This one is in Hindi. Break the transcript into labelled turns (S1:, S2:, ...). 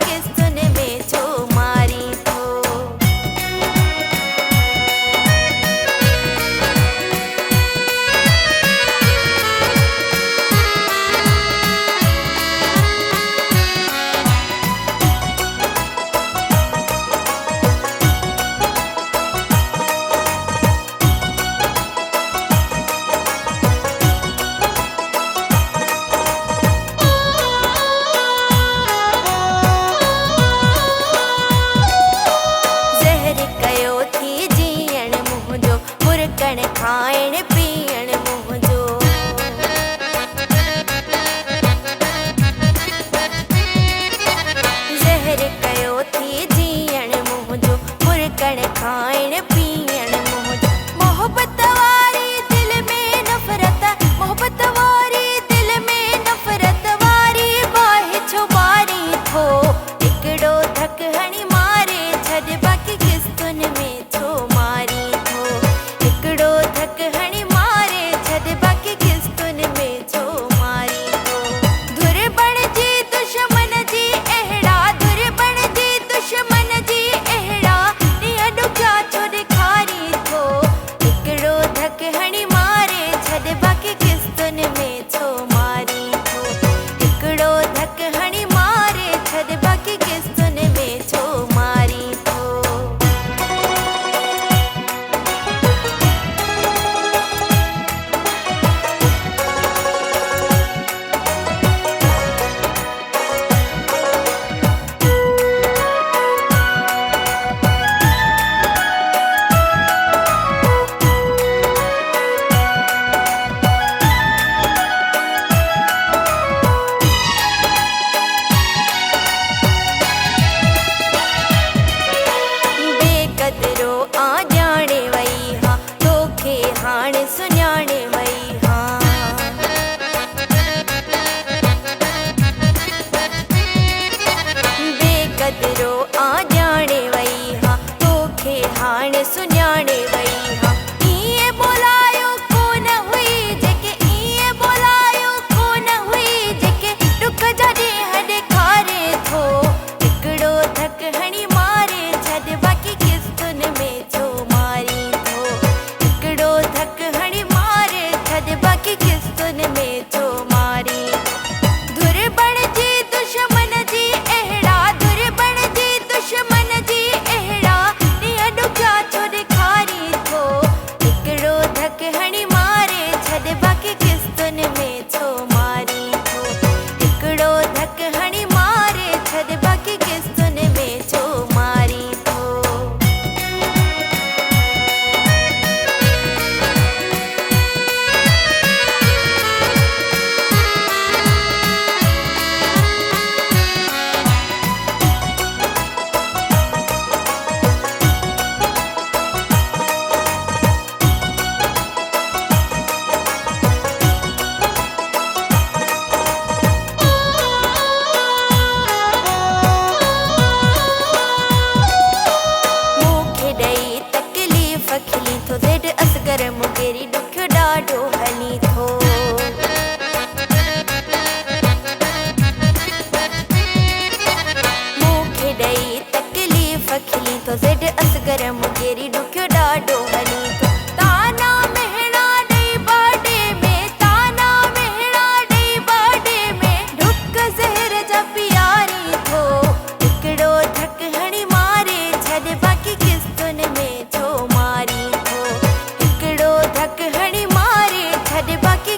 S1: किस्तुन में छो मारी थो। खाइण पीअण मुंहिंजो ज़हर कयो थी जीअण मुंहिंजो मुर्कण खाइण पीअण मुंहिंजो। मोहब्बत वारी दिल में नफ़रत, मोहब्बत वारी दिल में नफ़रत वारी बाहि छो ॿारी थो। हिकिड़ो धक हणी मारे छॾ बाक़ी किस्तुन में छो मारी थो। हिकिड़ो धक हणी मारे छॾ बाक़ी किस्तुन में छो मारी थो। धुर बणिजी दुश्मन जी अहिड़ा, धुर बणिजी दुश्मन जी अहिड़ा ॾींहं ॾुखिया छो ॾेखारी थो। हिकिड़ो धक हणी मारे छॾ बाक़ी किस्तुन में छो मारी थो। हिकिड़ो धक हणी मारे छॾ बाक़ी किस्तुन में छो मारी थो। बेक़दरो आ ॼाणे वई हां, तोखे हाणे सुञाणे वई हां। बेक़दरो आ ॼाणे वई हां, तोखे हाणे सुञाणे वई हां। ईअं बोलायो कोन हुई जेके, ईअं बोलायो कोन हुई जेके ॾुख जा ॾींहं ॾेखारे थो। हिकिड़ो धक हणी मारे छॾ बाक़ी किस्तुन में छो मारी थो। हिकिड़ो धक हणी मारे छॾ बाक़ी किस्तुन में छो मारी। धुर बणिजी दुश्मन जी अहिड़ा, धुर बणिजी दुश्मन जी अहिड़ा ॾींहं ॾुखिया छो ॾेखारी थो। हिकिड़ो धक हणी मारे छॾ बाक़ी किस्तुन में छो मारी थो। हिकिड़ो धक हणी मारे छॾ बाक़ी किस्तुन में छो मारी थो। मूंखे ॾेई तकलीफ़ खिली थो ज़ेड असगर मुंगेरी ॾुखियो ॾाढो हली थो। मूंखे ॾेई तकलीफ़ खिली थो ज़ेड असगर मुंगेरी ॾुखियो ॾाढो हली थो। ताना मेहणा ॾेई बाॾे में, ताना मेहणा ॾेई बाॾे में ढुक ज़हर जा पियारी थो। हिकिड़ो धक हणी मारे छॾ बाक़ी किस्तुन में छो मारी थो। हिकिड़ो धक हणी मारे छॾ बाक़ी